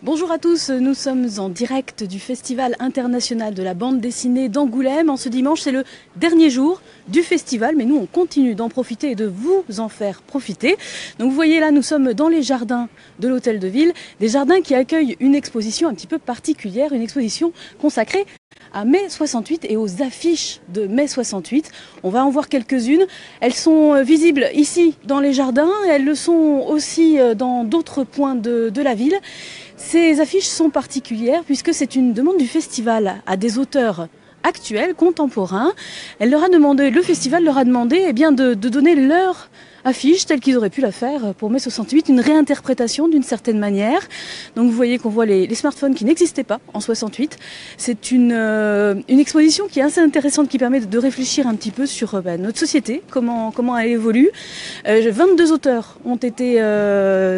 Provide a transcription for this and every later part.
Bonjour à tous, nous sommes en direct du Festival international de la bande dessinée d'Angoulême. En ce dimanche, c'est le dernier jour du festival, mais nous on continue d'en profiter et de vous en faire profiter. Donc vous voyez là, nous sommes dans les jardins de l'Hôtel de Ville, des jardins qui accueillent une exposition un petit peu particulière, une exposition consacrée à mai 68 et aux affiches de mai 68. On va en voir quelques-unes. Elles sont visibles ici dans les jardins, elles le sont aussi dans d'autres points de la ville. Ces affiches sont particulières puisque c'est une demande du festival à des auteurs actuels, contemporains. Le festival leur a demandé de donner leur affiche telle qu'ils auraient pu la faire pour mai 68, une réinterprétation d'une certaine manière. Donc vous voyez qu'on voit les smartphones qui n'existaient pas en 68. C'est une exposition qui est assez intéressante, qui permet de réfléchir un petit peu sur notre société, comment elle évolue. 22 auteurs ont été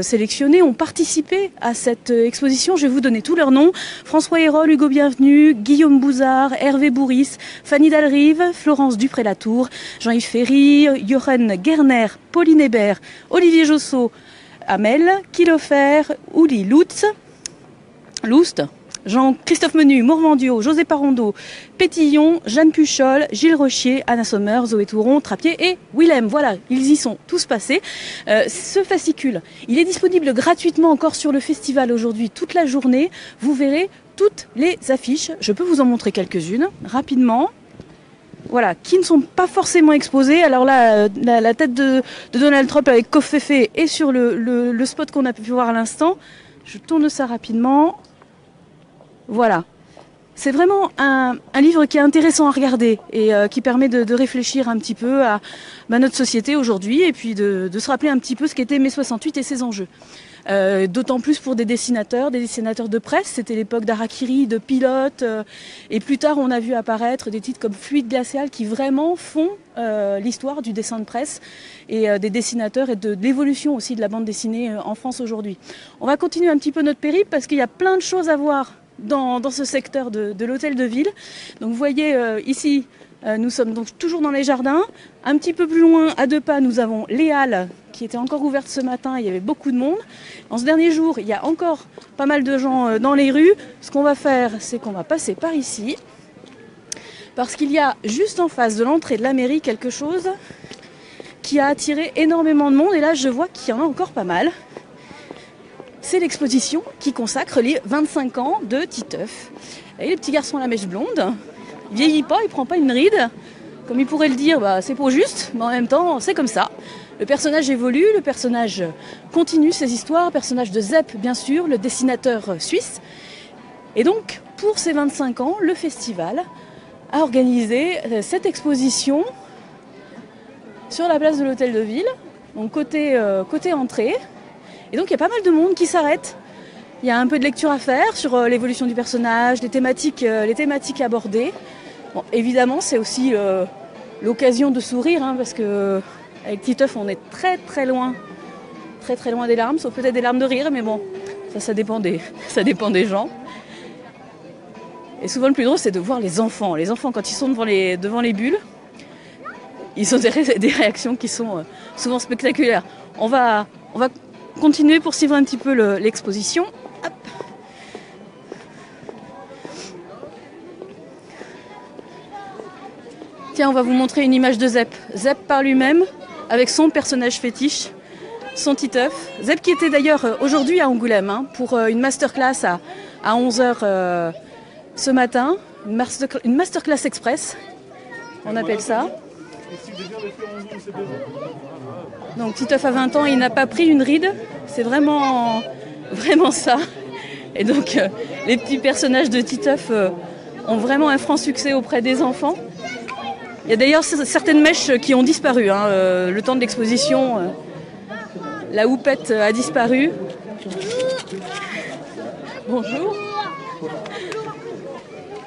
sélectionnés, ont participé à cette exposition. Je vais vous donner tous leurs noms. François Hérol, Hugo Bienvenu, Guillaume Bouzard, Hervé Bourris, Fanny Dalrive, Florence Dupré-Latour, Jean-Yves Ferry, Jochen Gerner, Pauline Hébert, Olivier Jossot, Hamel, Kilofer, Ouli Loust, Jean-Christophe Menu, Morvandio, José Parondo, Pétillon, Jeanne Puchol, Gilles Rochier, Anna Sommer, Zoé Touron, Trappier et Willem. Voilà, ils y sont tous passés. Ce fascicule, il est disponible gratuitement encore sur le festival aujourd'hui toute la journée. Vous verrez toutes les affiches. Je peux vous en montrer quelques-unes rapidement. Voilà, qui ne sont pas forcément exposés. Alors là, la tête de Donald Trump avec Covfefe est sur le spot qu'on a pu voir à l'instant. Je tourne ça rapidement. Voilà. C'est vraiment un livre qui est intéressant à regarder et qui permet de réfléchir un petit peu à notre société aujourd'hui et puis de se rappeler un petit peu ce qu'était mai 68 et ses enjeux. D'autant plus pour des dessinateurs de presse. C'était l'époque d'Harakiri, de Pilote, et plus tard on a vu apparaître des titres comme Fluide glacial qui vraiment font l'histoire du dessin de presse et des dessinateurs et de l'évolution aussi de la bande dessinée en France aujourd'hui. On va continuer un petit peu notre périple parce qu'il y a plein de choses à voir dans ce secteur de l'Hôtel de Ville. Donc vous voyez ici, nous sommes donc toujours dans les jardins. Un petit peu plus loin, à 2 pas, nous avons les halles qui étaient encore ouvertes ce matin. Il y avait beaucoup de monde. En ce dernier jour, il y a encore pas mal de gens dans les rues. Ce qu'on va faire, c'est qu'on va passer par ici. Parce qu'il y a juste en face de l'entrée de la mairie quelque chose qui a attiré énormément de monde. Et là, je vois qu'il y en a encore pas mal. C'est l'exposition qui consacre les 25 ans de Titeuf. Et le petit garçon à la mèche blonde, il vieillit pas, il prend pas une ride. Comme il pourrait le dire, c'est pas juste, mais en même temps, c'est comme ça. Le personnage évolue, le personnage continue ses histoires, personnage de Zepp, bien sûr, le dessinateur suisse. Et donc, pour ces 25 ans, le festival a organisé cette exposition sur la place de l'Hôtel de Ville, donc côté entrée. Et donc, il y a pas mal de monde qui s'arrête. Il y a un peu de lecture à faire sur l'évolution du personnage, les thématiques abordées. Bon, évidemment, c'est aussi l'occasion de sourire, parce que avec Titeuf, on est très très loin des larmes, sauf peut-être des larmes de rire, mais bon, ça dépend des gens. Et souvent, le plus drôle, c'est de voir les enfants. Les enfants, quand ils sont devant les bulles, ils ont des réactions qui sont souvent spectaculaires. On va continuer pour suivre un petit peu l'exposition. Hop. Tiens, on va vous montrer une image de Zepp. Zepp par lui-même, avec son personnage fétiche, son Titeuf. Zepp qui était d'ailleurs aujourd'hui à Angoulême pour une masterclass à 11h ce matin. Une masterclass express, on appelle ça. Donc Titeuf a 20 ans, il n'a pas pris une ride. C'est vraiment ça. Et donc les petits personnages de Titeuf ont vraiment un franc succès auprès des enfants. Il y a d'ailleurs certaines mèches qui ont disparu. Le temps de l'exposition, la houppette a disparu. Bonjour.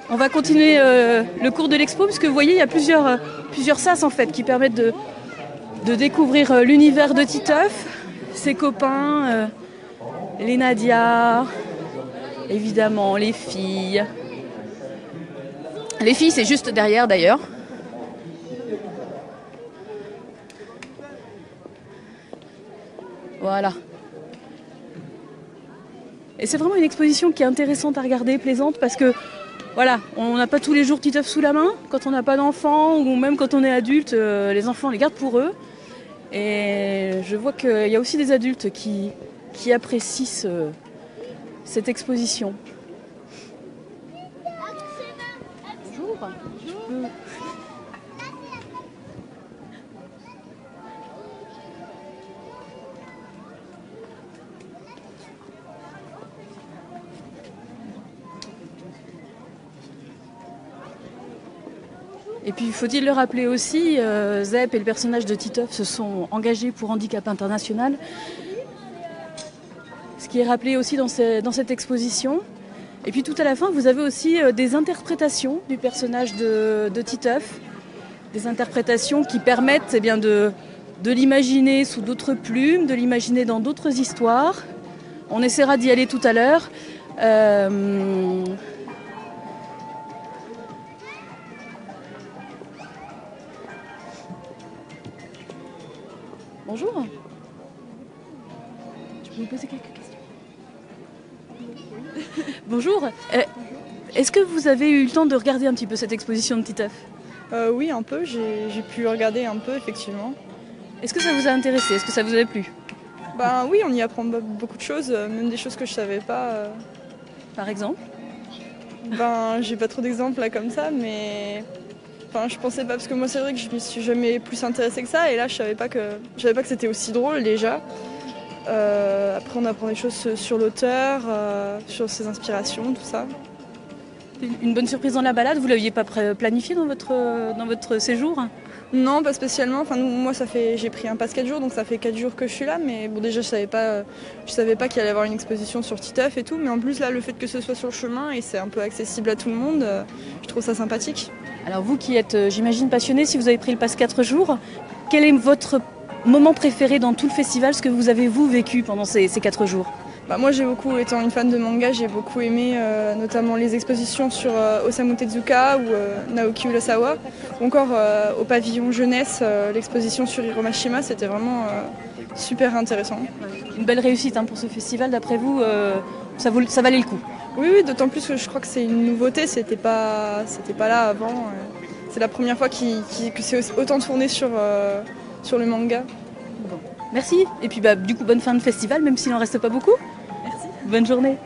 On va continuer le cours de l'expo parce que vous voyez, il y a plusieurs sas en fait qui permettent de découvrir l'univers de Titeuf, ses copains, les Nadia, évidemment les filles. Les filles, c'est juste derrière d'ailleurs. Voilà. Et c'est vraiment une exposition qui est intéressante à regarder, plaisante, parce que voilà, on n'a pas tous les jours Titeuf sous la main. Quand on n'a pas d'enfants, ou même quand on est adulte, les enfants les gardent pour eux. Et je vois qu'il y a aussi des adultes qui apprécient cette exposition. Bonjour. Et puis, faut-il le rappeler aussi, Zep et le personnage de Titeuf se sont engagés pour Handicap International. Ce qui est rappelé aussi dans cette exposition. Et puis tout à la fin, vous avez aussi des interprétations du personnage de Titeuf. Des interprétations qui permettent de l'imaginer sous d'autres plumes, de l'imaginer dans d'autres histoires. On essaiera d'y aller tout à l'heure. Bonjour. Je peux vous poser quelques questions? Bonjour. Est-ce que vous avez eu le temps de regarder un petit peu cette exposition de Titeuf? Oui, un peu. J'ai pu regarder un peu, effectivement. Est-ce que ça vous a intéressé? Est-ce que ça vous a plu? Ben oui, on y apprend beaucoup de choses, même des choses que je savais pas. Par exemple? Ben, j'ai pas trop d'exemples là comme ça, mais enfin, je pensais pas, parce que moi c'est vrai que je me suis jamais plus intéressée que ça, et là je savais pas que c'était aussi drôle déjà. Après on apprend des choses sur l'auteur, sur ses inspirations, tout ça. Une bonne surprise dans la balade, vous l'aviez pas planifié dans votre séjour? Non, pas spécialement. Enfin, moi, j'ai pris un pass 4 jours, donc ça fait 4 jours que je suis là. Mais bon, déjà, je savais pas qu'il allait y avoir une exposition sur Titeuf et tout. Mais en plus, là, le fait que ce soit sur le chemin et c'est un peu accessible à tout le monde, je trouve ça sympathique. Alors vous qui êtes, j'imagine, passionné, si vous avez pris le pass 4 jours, quel est votre moment préféré dans tout le festival? Ce que vous avez, vous, vécu pendant ces 4 jours? Moi, étant une fan de manga, j'ai beaucoup aimé notamment les expositions sur Osamu Tezuka ou Naoki Urasawa, ou encore au pavillon jeunesse, l'exposition sur Hiro Mashima, c'était vraiment super intéressant. Une belle réussite pour ce festival, d'après vous, ça valait le coup? Oui, d'autant plus que je crois que c'est une nouveauté, c'était pas là avant. C'est la première fois que c'est autant tourné sur le manga. Bon. Merci, et puis du coup bonne fin de festival, même s'il n'en reste pas beaucoup. Merci. Bonne journée.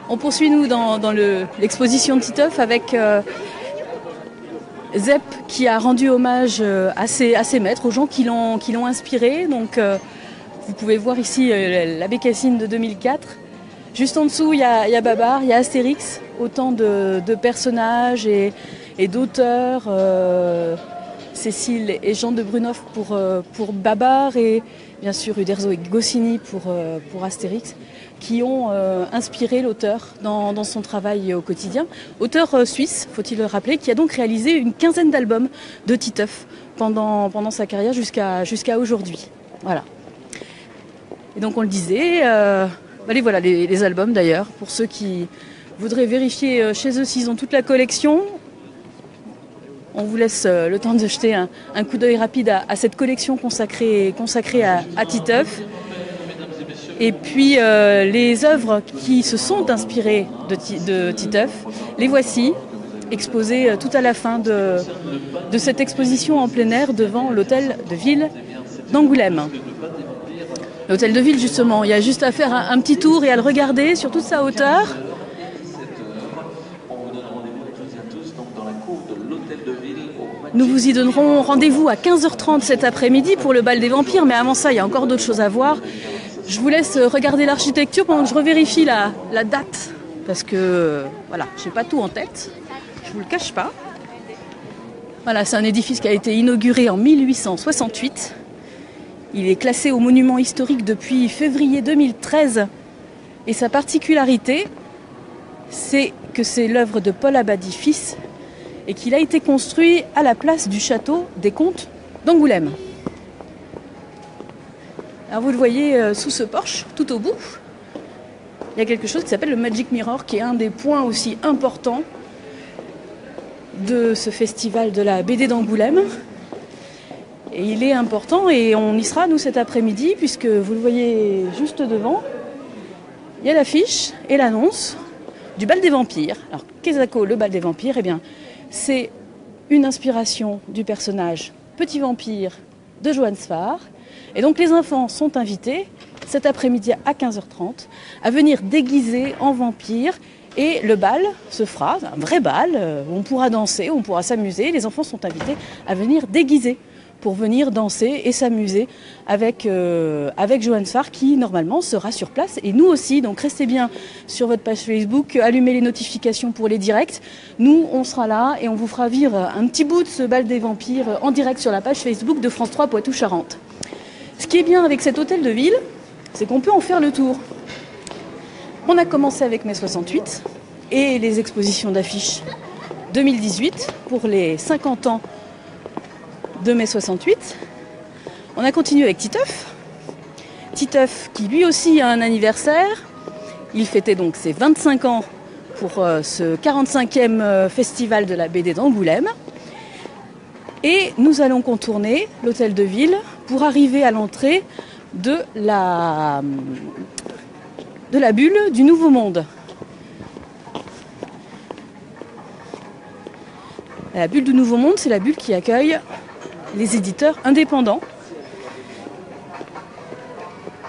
On poursuit nous dans l'exposition de Titeuf avec Zep qui a rendu hommage à ses maîtres, aux gens qui l'ont inspiré. Donc vous pouvez voir ici la bécassine de 2004. Juste en dessous, il y a Babar, il y a Astérix, autant de personnages et d'auteurs. Cécile et Jean de Brunoff pour Babar et bien sûr Uderzo et Goscinny pour Astérix, qui ont inspiré l'auteur dans son travail au quotidien. Auteur suisse, faut-il le rappeler, qui a donc réalisé une quinzaine d'albums de Titeuf pendant sa carrière jusqu'à aujourd'hui. Voilà. Et donc on le disait, voilà les albums d'ailleurs, pour ceux qui voudraient vérifier chez eux s'ils ont toute la collection. On vous laisse le temps de jeter un coup d'œil rapide à cette collection consacrée à Titeuf. Et puis les œuvres qui se sont inspirées de Titeuf, les voici, exposées tout à la fin de cette exposition en plein air devant l'hôtel de ville d'Angoulême. L'hôtel de ville, justement, il y a juste à faire un petit tour et à le regarder sur toute sa hauteur. Nous vous y donnerons rendez-vous à 15h30 cet après-midi pour le bal des vampires, mais avant ça, il y a encore d'autres choses à voir. Je vous laisse regarder l'architecture pendant que je revérifie la date, parce que voilà, je n'ai pas tout en tête, je vous le cache pas. Voilà, c'est un édifice qui a été inauguré en 1868. Il est classé au monument historique depuis février 2013. Et sa particularité, c'est que c'est l'œuvre de Paul Abadie fils et qu'il a été construit à la place du château des Comtes d'Angoulême. Alors vous le voyez sous ce porche, tout au bout, il y a quelque chose qui s'appelle le Magic Mirror, qui est un des points aussi importants de ce festival de la BD d'Angoulême. Et il est important et on y sera, nous, cet après-midi, puisque vous le voyez juste devant. il y a l'affiche et l'annonce du bal des vampires. Alors, Kezako, le bal des vampires, eh bien, c'est une inspiration du personnage Petit Vampire de Johann Sfar. Et donc, les enfants sont invités cet après-midi à 15h30 à venir déguiser en vampire. Et le bal se fera, un vrai bal, où on pourra danser, où on pourra s'amuser. Les enfants sont invités à venir déguiser pour venir danser et s'amuser avec Johann Sfar qui normalement sera sur place et nous aussi. Donc restez bien sur votre page Facebook, allumez les notifications pour les directs. Nous on sera là et on vous fera vivre un petit bout de ce bal des vampires en direct sur la page Facebook de France 3 Poitou-Charentes. Ce qui est bien avec cet hôtel de ville, c'est qu'on peut en faire le tour. On a commencé avec mai 68 et les expositions d'affiches 2018 pour les 50 ans de mai 68. On a continué avec Titeuf. Titeuf qui lui aussi a un anniversaire. Il fêtait donc ses 25 ans pour ce 45e festival de la BD d'Angoulême. Et nous allons contourner l'hôtel de ville pour arriver à l'entrée de la bulle du Nouveau Monde. La bulle du Nouveau Monde, c'est la bulle qui accueille les éditeurs indépendants.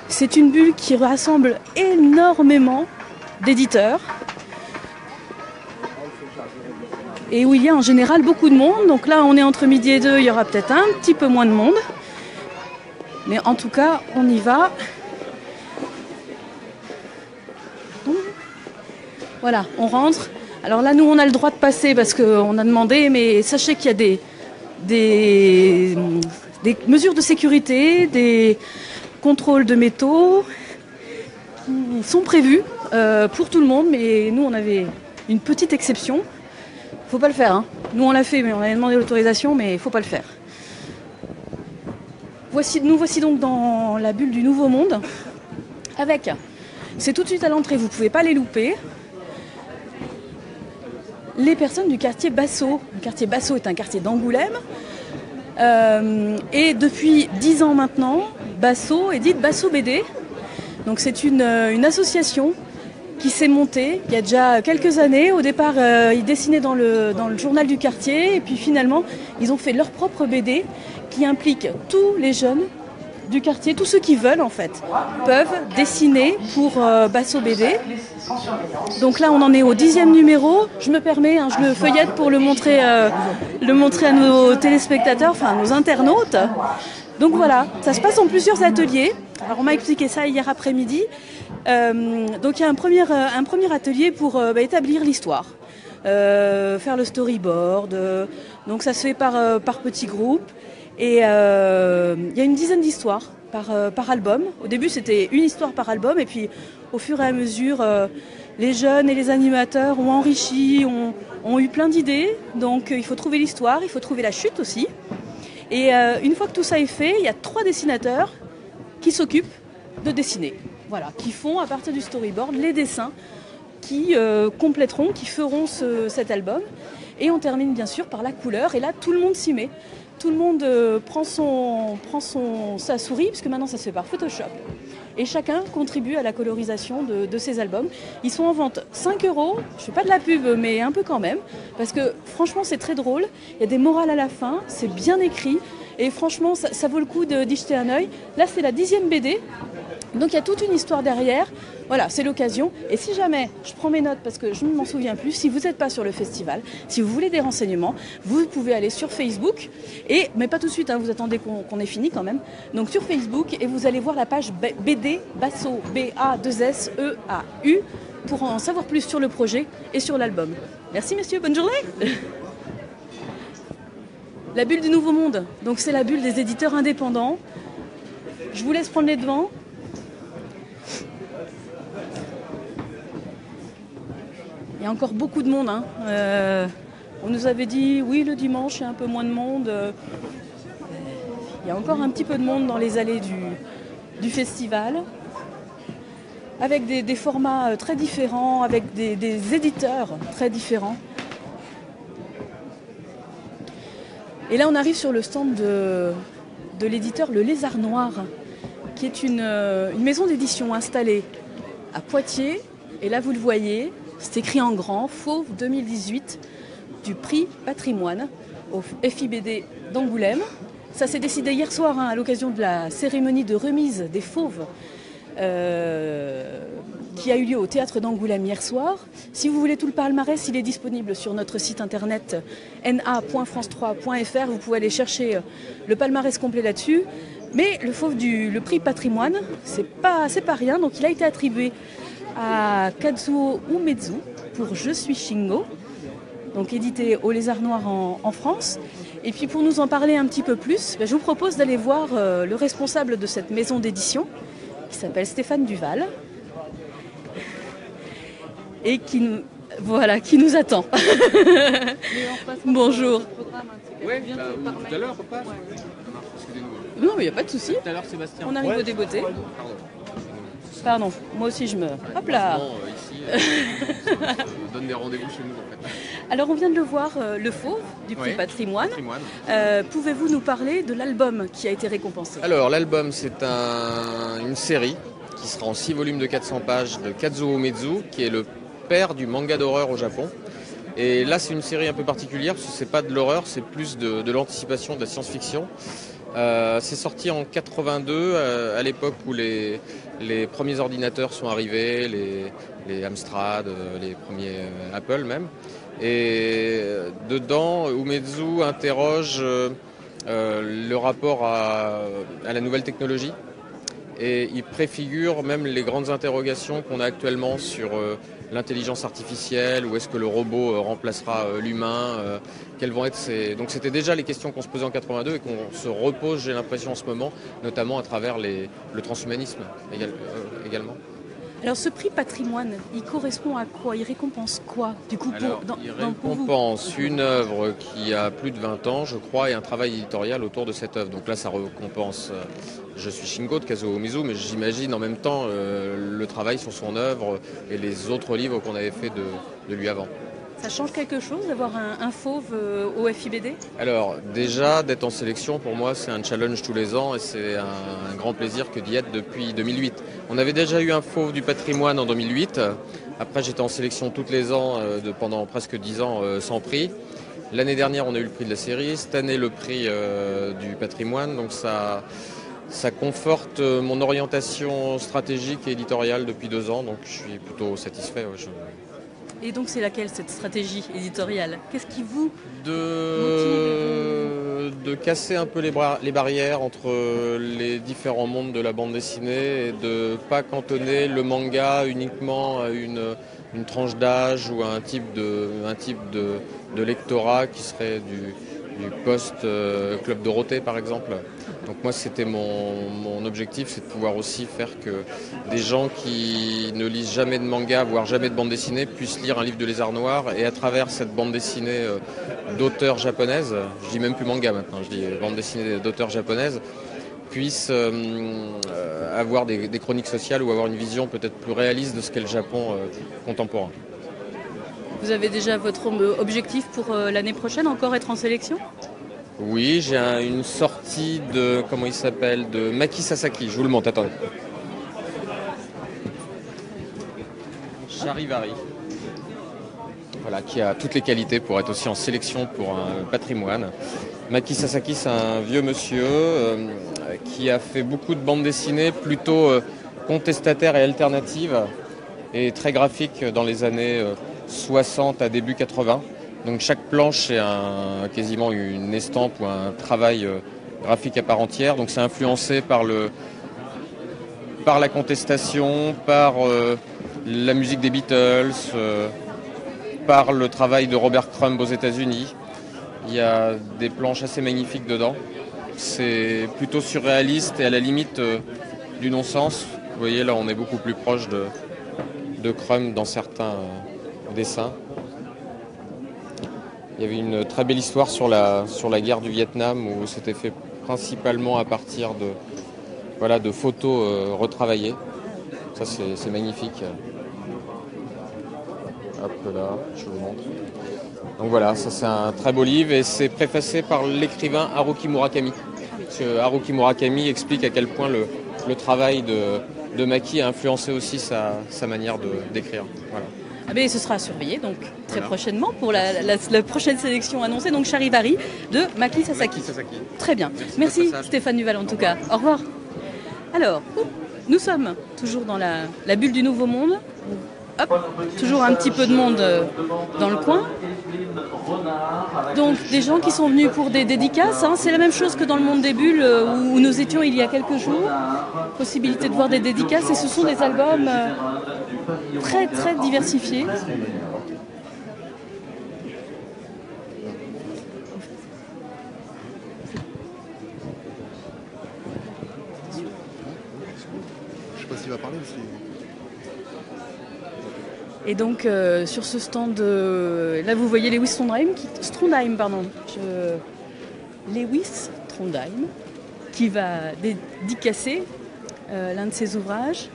C'est une bulle qui rassemble énormément d'éditeurs et où il y a en général beaucoup de monde. Donc là, on est entre midi et 2, il y aura peut-être un petit peu moins de monde. Mais en tout cas, on y va. Voilà, on rentre. Alors là, nous, on a le droit de passer parce qu'on a demandé, mais sachez qu'il y a des mesures de sécurité, des contrôles de métaux qui sont prévus pour tout le monde, mais nous, on avait une petite exception. Faut pas le faire, hein. Nous, on l'a fait, mais on avait demandé l'autorisation, mais il faut pas le faire. Nous voici donc dans la bulle du Nouveau Monde. C'est tout de suite à l'entrée, vous pouvez pas les louper. Les personnes du quartier Bassot. Le quartier Bassot est un quartier d'Angoulême. Et depuis 10 ans maintenant, Bassot édite Bassot BD. Donc c'est une association qui s'est montée il y a déjà quelques années. Au départ, ils dessinaient dans le journal du quartier. Et puis finalement, ils ont fait leur propre BD qui implique tous les jeunes du quartier, tous ceux qui veulent en fait, peuvent dessiner pour Bassot BD. Donc là on en est au 10e numéro, je me permets, je le feuillette pour le montrer à nos téléspectateurs, enfin à nos internautes. Donc voilà, ça se passe en plusieurs ateliers. Alors on m'a expliqué ça hier après-midi. Donc il y a un premier atelier pour établir l'histoire, faire le storyboard, donc ça se fait par petits groupes. Et il y a une dizaine d'histoires par album. Au début, c'était une histoire par album. Et puis, au fur et à mesure, les jeunes et les animateurs ont enrichi, ont eu plein d'idées. Donc, il faut trouver l'histoire, il faut trouver la chute aussi. Et une fois que tout ça est fait, il y a 3 dessinateurs qui s'occupent de dessiner. Voilà, qui font, à partir du storyboard, les dessins qui compléteront, qui feront cet album. Et on termine, bien sûr, par la couleur. Et là, tout le monde s'y met. Tout le monde prend sa souris, puisque maintenant ça se fait par Photoshop. Et chacun contribue à la colorisation de ces albums. Ils sont en vente 5 €. Je fais pas de la pub, mais un peu quand même. Parce que franchement, c'est très drôle. Il y a des morales à la fin, c'est bien écrit. Et franchement, ça vaut le coup d'y jeter un œil. Là, c'est la 10e BD. Donc il y a toute une histoire derrière. Voilà, c'est l'occasion. Et si jamais, je prends mes notes parce que je ne m'en souviens plus, si vous n'êtes pas sur le festival, si vous voulez des renseignements, vous pouvez aller sur Facebook. Mais pas tout de suite, vous attendez qu'on ait fini quand même. Donc sur Facebook, et vous allez voir la page BD Bassot, B-A-2-S-E-A-U, pour en savoir plus sur le projet et sur l'album. Merci messieurs, bonne journée. La bulle du Nouveau Monde, donc c'est la bulle des éditeurs indépendants. Je vous laisse prendre les devants. Il y a encore beaucoup de monde. On nous avait dit, oui, le dimanche, il y a un peu moins de monde. Il y a encore un petit peu de monde dans les allées du festival, avec des formats très différents, avec des éditeurs très différents. Et là, on arrive sur le stand de l'éditeur Le Lézard Noir, qui est une maison d'édition installée à Poitiers. Et là, vous le voyez, c'est écrit en grand, Fauve 2018 du prix Patrimoine au FIBD d'Angoulême. Ça s'est décidé hier soir à l'occasion de la cérémonie de remise des Fauves qui a eu lieu au théâtre d'Angoulême hier soir. Si vous voulez tout le palmarès, il est disponible sur notre site internet na.france3.fr. Vous pouvez aller chercher le palmarès complet là-dessus. Mais le Fauve le prix Patrimoine, c'est pas rien. Donc il a été attribué à Kazuo Umezu pour Je suis Shingo, donc édité au Lézard Noir en France. Et puis pour nous en parler un petit peu plus, je vous propose d'aller voir le responsable de cette maison d'édition, qui s'appelle Stéphane Duval, et qui nous attend. Bonjour. Oui, tout à l'heure, on passe. Non, mais il n'y a pas de souci. Tout à l'heure, Sébastien. On arrive au débeauté. Pardon, moi aussi je me... Hop là. Ici, on donne des rendez-vous chez nous en fait. Alors on vient de le voir, le Fauve du prix Patrimoine. Pouvez-vous nous parler de l'album qui a été récompensé? Alors l'album, c'est une série qui sera en 6 volumes de 400 pages de Kazuo Umezu, qui est le père du manga d'horreur au Japon. Et là c'est une série un peu particulière parce que c'est pas de l'horreur, c'est plus de l'anticipation, de la science-fiction. C'est sorti en 82, à l'époque où les premiers ordinateurs sont arrivés, les Amstrad, les premiers Apple même. Et dedans, Umezu interroge le rapport à la nouvelle technologie. Et il préfigure même les grandes interrogations qu'on a actuellement sur l'intelligence artificielle, où est-ce que le robot remplacera l'humain, quelles vont être Donc c'était déjà les questions qu'on se posait en 82 et qu'on se repose, j'ai l'impression, en ce moment, notamment à travers le transhumanisme également. Alors ce prix Patrimoine, il correspond à quoi? Il récompense quoi du coup il récompense une œuvre qui a plus de 20 ans, je crois, et un travail éditorial autour de cette œuvre. Donc là, ça récompense Je suis Shingo de Kazuo Umezu, mais j'imagine en même temps le travail sur son œuvre et les autres livres qu'on avait fait de lui avant. Ça change quelque chose d'avoir un Fauve au FIBD? Alors déjà, d'être en sélection, pour moi, c'est un challenge tous les ans et c'est un grand plaisir que d'y être depuis 2008. On avait déjà eu un Fauve du Patrimoine en 2008. Après, j'étais en sélection tous les ans pendant presque 10 ans sans prix. L'année dernière, on a eu le prix de la série. Cette année, le prix du Patrimoine. Donc ça conforte mon orientation stratégique et éditoriale depuis 2 ans. Donc je suis plutôt satisfait. Ouais, Et donc c'est laquelle cette stratégie éditoriale? Qu'est-ce qui vous de casser un peu les barrières entre les différents mondes de la bande dessinée et de ne pas cantonner le manga uniquement à une tranche d'âge ou à un type de lectorat qui serait du post-Club Dorothée par exemple. Donc moi c'était mon objectif, c'est de pouvoir aussi faire que des gens qui ne lisent jamais de manga, voire jamais de bande dessinée, puissent lire un livre de Lézard Noir et à travers cette bande dessinée d'auteurs japonaises, je dis même plus manga maintenant, je dis bande dessinée d'auteurs japonaises, puissent avoir des chroniques sociales ou avoir une vision peut-être plus réaliste de ce qu'est le Japon contemporain. Vous avez déjà votre objectif pour l'année prochaine, encore être en sélection? Oui, j'ai une sortie de, comment il s'appelle, de Maki Sasaki, je vous le montre, attendez. Charivari. Voilà, qui a toutes les qualités pour être aussi en sélection pour un patrimoine. Maki Sasaki, c'est un vieux monsieur qui a fait beaucoup de bandes dessinées plutôt contestataires et alternatives et très graphiques dans les années 60 à début 80. Donc chaque planche est quasiment une estampe ou un travail graphique à part entière. Donc c'est influencé par la contestation, par la musique des Beatles, par le travail de Robert Crumb aux États-Unis. Il y a des planches assez magnifiques dedans. C'est plutôt surréaliste et à la limite du non-sens. Vous voyez là on est beaucoup plus proche de Crumb dans certains dessins. Il y avait une très belle histoire sur la guerre du Vietnam où c'était fait principalement à partir de photos retravaillées. Ça c'est magnifique. Hop là, je vous montre. Donc voilà, ça c'est un très beau livre et c'est préfacé par l'écrivain Haruki Murakami. Parce que Haruki Murakami explique à quel point le travail de Maki a influencé aussi sa manière d'écrire. Voilà. Ah ben, ce sera à surveiller donc très Voilà. prochainement pour la prochaine sélection annoncée, donc Charivari de Maki Sasaki. Maki Sasaki. Très bien. Merci de Merci votre passage. Stéphane Duval en tout cas. Au revoir. Alors, nous sommes toujours dans la bulle du Nouveau Monde. Hop, toujours un petit peu de monde dans le coin. Donc des gens qui sont venus pour des dédicaces, hein. C'est la même chose que dans le monde des bulles où nous étions il y a quelques jours. Possibilité de voir des dédicaces et ce sont des albums très très diversifiés. Je sais pas s'il va parler aussi. Et donc sur ce stand, là vous voyez Lewis Trondheim, Lewis Trondheim, qui va dédicacer l'un de ses ouvrages,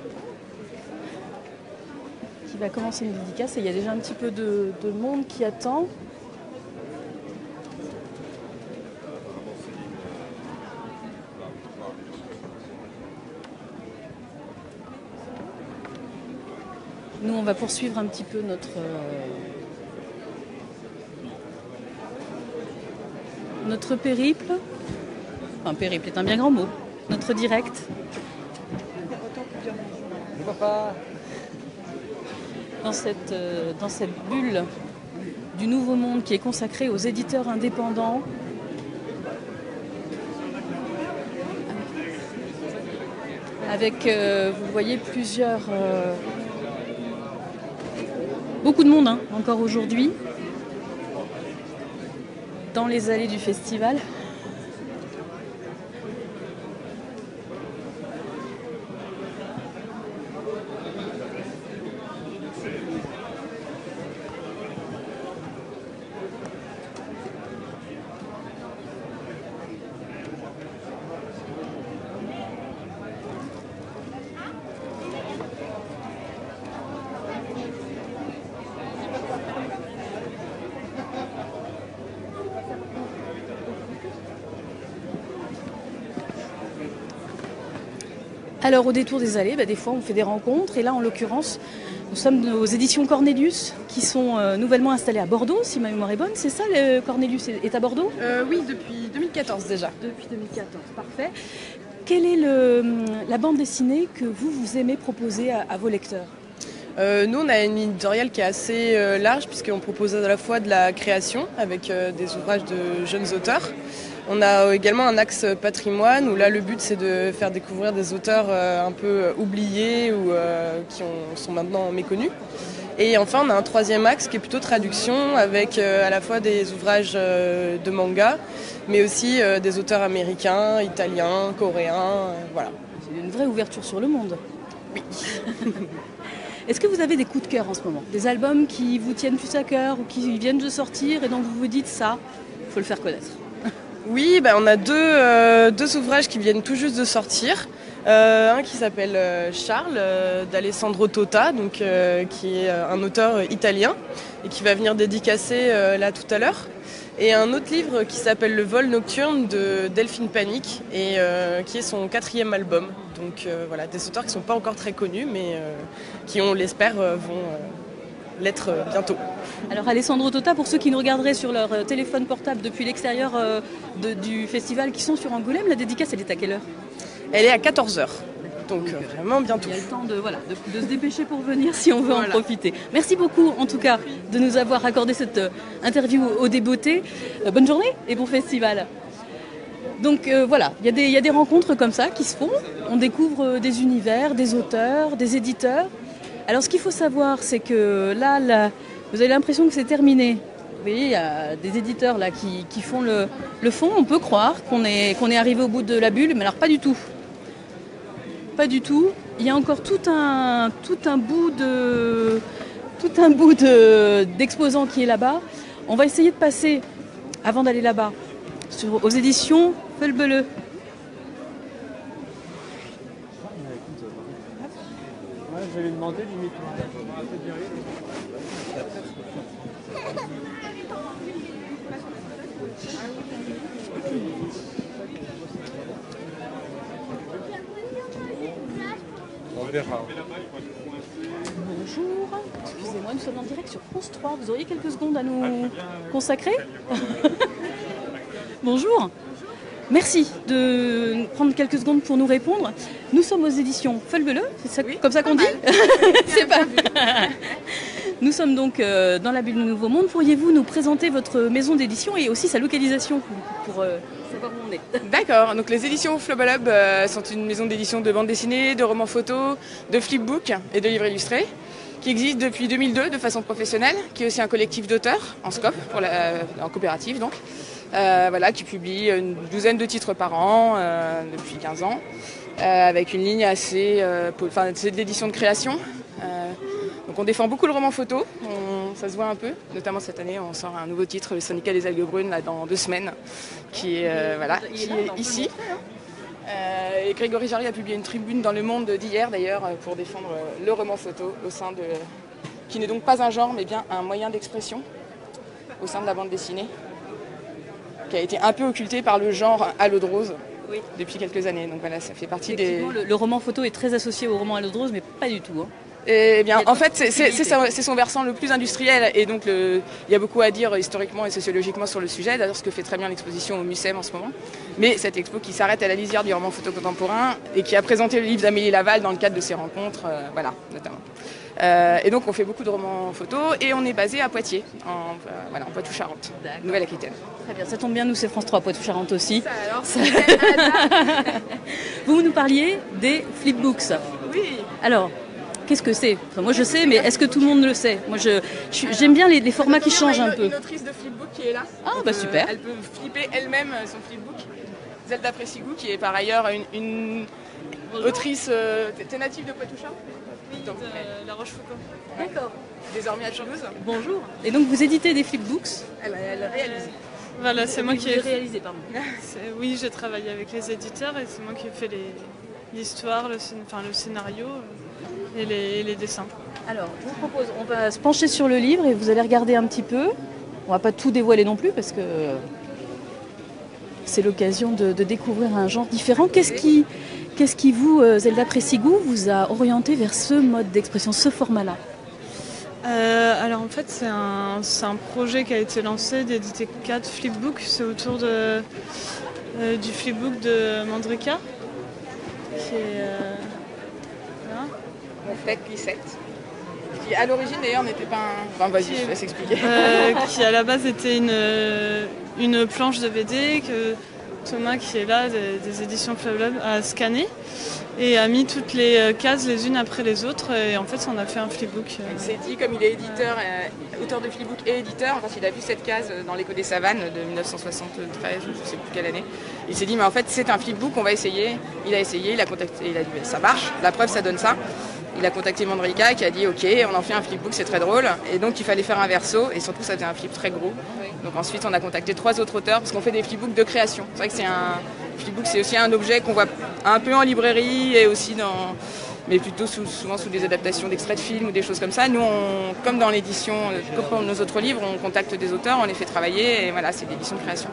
qui va commencer une dédicace et il y a déjà un petit peu de monde qui attend. Nous, on va poursuivre un petit peu notre périple. Enfin, périple est un bien grand mot. Notre direct. Dans cette bulle du Nouveau Monde qui est consacrée aux éditeurs indépendants. Avec, vous voyez, beaucoup de monde, hein, encore aujourd'hui, dans les allées du festival. Alors au détour des allées, des fois on fait des rencontres et là en l'occurrence nous sommes aux éditions Cornelius qui sont nouvellement installées à Bordeaux, si ma mémoire est bonne. C'est ça, le Cornelius est à Bordeaux ? Oui, depuis 2014 déjà. Depuis 2014, parfait. Quelle est la bande dessinée que vous aimez proposer à vos lecteurs ? Nous, on a une éditoriale qui est assez large puisqu'on propose à la fois de la création avec des ouvrages de jeunes auteurs. On a également un axe patrimoine où là le but c'est de faire découvrir des auteurs un peu oubliés ou qui sont maintenant méconnus. Et enfin on a un troisième axe qui est plutôt traduction avec à la fois des ouvrages de manga mais aussi des auteurs américains, italiens, coréens, voilà. C'est une vraie ouverture sur le monde. Oui. Est-ce que vous avez des coups de cœur en ce moment ? Des albums qui vous tiennent plus à cœur ou qui viennent de sortir et donc vous vous dites ça, il faut le faire connaître ? Oui, on a deux ouvrages qui viennent tout juste de sortir. Un qui s'appelle Charles d'Alessandro Tota, donc, qui est un auteur italien et qui va venir dédicacer là tout à l'heure. Et un autre livre qui s'appelle Le vol nocturne de Delphine Panique et qui est son 4e album. Donc voilà, des auteurs qui ne sont pas encore très connus mais qui, on l'espère, vont l'être bientôt. Alors Alessandro Tota, pour ceux qui nous regarderaient sur leur téléphone portable depuis l'extérieur du festival qui sont sur Angoulême, la dédicace elle est à quelle heure ? Elle est à 14h, donc vraiment bientôt. Il y a le temps de se dépêcher pour venir si on veut en profiter. Merci beaucoup en tout cas de nous avoir accordé cette interview au Débeauté. Bonne journée et bon festival. Donc voilà, il y a des rencontres comme ça qui se font. On découvre des univers, des auteurs, des éditeurs. Alors ce qu'il faut savoir, c'est que là, vous avez l'impression que c'est terminé. Vous voyez, il y a des éditeurs là qui font le fond. On peut croire qu'on est arrivé au bout de la bulle, mais alors pas du tout. Pas du tout. Il y a encore tout un bout d'exposants qui est là-bas. On va essayer de passer, avant d'aller là-bas, aux éditions Feulbeleu. Je vais lui demander limite. On verra. Bonjour, excusez-moi, nous sommes en direct sur France 3. Vous auriez quelques secondes à nous consacrer? Bonjour. Merci de prendre quelques secondes pour nous répondre. Nous sommes aux éditions Fölbele, c'est ça, comme ça qu'on dit? C'est pas. Nous sommes donc dans la bulle du Nouveau Monde. Pourriez-vous nous présenter votre maison d'édition et aussi sa localisation pour savoir où on est? D'accord, donc les éditions Flubberlub sont une maison d'édition de bande dessinée, de romans photos, de flipbook et de livres illustrés, qui existe depuis 2002 de façon professionnelle, qui est aussi un collectif d'auteurs en SCOP, en coopérative donc, qui publie une douzaine de titres par an depuis 15 ans, avec une ligne assez... c'est de l'édition de création. Donc on défend beaucoup le roman photo, ça se voit un peu, notamment cette année on sort un nouveau titre, le Syndicat des algues brunes, là, dans 2 semaines, qui est ici. Et Grégory Jarry a publié une tribune dans Le Monde d'hier d'ailleurs pour défendre le roman photo qui n'est donc pas un genre mais bien un moyen d'expression au sein de la bande dessinée, qui a été un peu occulté par le genre à l'eau de rose depuis quelques années. Donc voilà, ça fait partie des... Le roman photo est très associé au roman à l'eau de rose, mais pas du tout. Hein. Eh bien, en fait, c'est son versant le plus industriel et donc il y a beaucoup à dire historiquement et sociologiquement sur le sujet, d'ailleurs ce que fait très bien l'exposition au MUSEM en ce moment. Mais cette expo qui s'arrête à la lisière du roman photo contemporain et qui a présenté le livre d'Amélie Laval dans le cadre de ses rencontres, notamment. Et donc on fait beaucoup de romans photos et on est basé à Poitiers, en Poitou-Charentes, Nouvelle-Aquitaine. Très bien, ça tombe bien, nous c'est France 3 Poitou-Charentes aussi. Ça alors, Vous nous parliez des flipbooks. Oui. Alors, qu'est-ce que c'est? Enfin, moi je sais, mais est-ce que tout le monde le sait? Moi j'aime bien les formats qui changent un peu. Une autrice de flipbook qui est là. Ah bah super. Elle peut flipper elle-même son flipbook. Zelda Pressigou qui est par ailleurs une autrice... T'es native de Poitou-Charentes? Oui, de La Rochefoucauld. D'accord. Désormais à Toulouse. Bonjour. Et donc vous éditez des flipbooks? Elle réalise. Voilà, c'est moi qui ai réalisé, pardon. Oui, j'ai travaillé avec les éditeurs et c'est moi qui ai fait l'histoire, le scénario et les dessins. Alors, je vous propose, on va se pencher sur le livre et vous allez regarder un petit peu. On va pas tout dévoiler non plus parce que c'est l'occasion de découvrir un genre différent. Qu'est-ce qui vous, Zelda Pressigou, vous a orienté vers ce mode d'expression, ce format-là? Alors en fait c'est un projet qui a été lancé d'éditer 4 flipbooks. C'est autour du flipbook de Mandrika qui est là. Mon fait Glissette. Qui à l'origine d'ailleurs n'était pas un... Enfin vas-y, je te laisse expliquer. Qui à la base était une planche de BD que Thomas qui est là des éditions Flubberlub a scanné et a mis toutes les cases les unes après les autres et en fait on a fait un flipbook. Il s'est dit, comme il est éditeur, auteur de flipbook et éditeur, quand il a vu cette case dans l'Écho des Savanes de 1973, je ne sais plus quelle année, il s'est dit mais en fait c'est un flipbook, on va essayer. Il a essayé, il a contacté, il a dit ça marche, la preuve ça donne ça. Il a contacté Mandrika qui a dit ok, on en fait un flipbook, c'est très drôle. Et donc il fallait faire un verso et surtout ça faisait un flip très gros. Donc ensuite on a contacté 3 autres auteurs parce qu'on fait des flipbooks de création. C'est vrai que flipbook c'est aussi un objet qu'on voit un peu en librairie et aussi mais plutôt souvent sous des adaptations d'extraits de films ou des choses comme ça. Nous, comme dans l'édition, comme pour nos autres livres, on contacte des auteurs, on les fait travailler et voilà, c'est l'édition de création.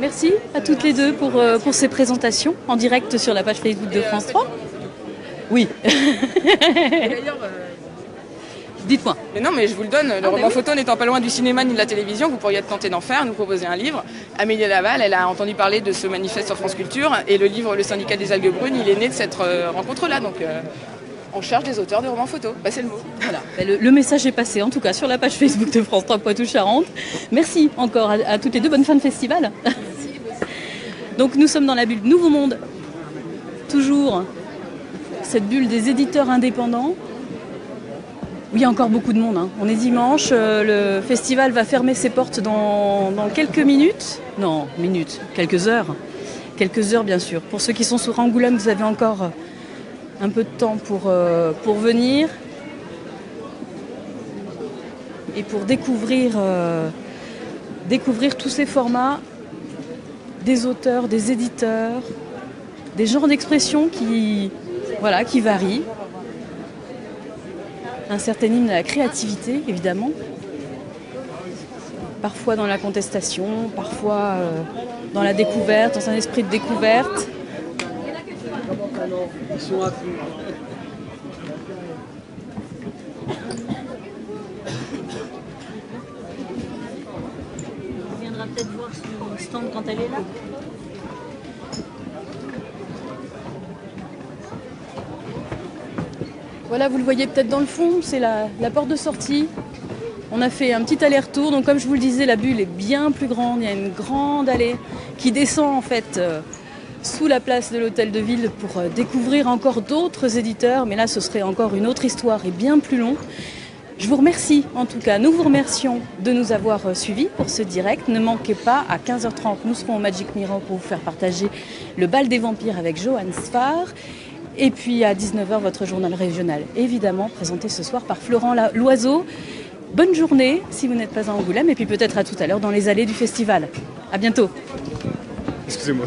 Merci à toutes les deux pour ces présentations en direct sur la page Facebook de France 3. Oui. D'ailleurs, dites-moi. Mais non, mais je vous le donne. Le roman photo n'étant pas loin du cinéma ni de la télévision, vous pourriez être tenté d'en faire, nous proposer un livre. Amélie Laval, elle a entendu parler de ce manifeste sur France Culture et le livre Le Syndicat des algues brunes, il est né de cette rencontre-là. Donc on cherche des auteurs de romans photo. Bah, c'est le mot. Voilà. Le message est passé en tout cas sur la page Facebook de France 3 Poitou-Charentes. Merci encore à toutes les deux. Bonne fin de festival. Donc nous sommes dans la bulle Nouveau Monde. Toujours cette bulle des éditeurs indépendants. Oui, il y a encore beaucoup de monde. Hein. On est dimanche, le festival va fermer ses portes dans quelques minutes. Non, minutes, quelques heures. Quelques heures, bien sûr. Pour ceux qui sont sur Angoulême, vous avez encore un peu de temps pour venir. Et pour découvrir tous ces formats, des auteurs, des éditeurs, des genres d'expression qui varient. Un certain hymne à la créativité, évidemment. Parfois dans la contestation, parfois dans la découverte, dans un esprit de découverte. Ils sont à fond. On viendra peut-être voir son stand quand elle est là. Voilà, vous le voyez peut-être dans le fond, c'est la porte de sortie. On a fait un petit aller-retour, donc comme je vous le disais, la bulle est bien plus grande. Il y a une grande allée qui descend en fait sous la place de l'hôtel de ville pour découvrir encore d'autres éditeurs. Mais là, ce serait encore une autre histoire et bien plus long. Je vous remercie en tout cas, nous vous remercions de nous avoir suivis pour ce direct. Ne manquez pas, à 15h30, nous serons au Magic Mirror pour vous faire partager le bal des vampires avec Johan Sfar. Et puis à 19h, votre journal régional, évidemment, présenté ce soir par Florent Loiseau. Bonne journée si vous n'êtes pas à Angoulême et puis peut-être à tout à l'heure dans les allées du festival. À bientôt. Excusez-moi.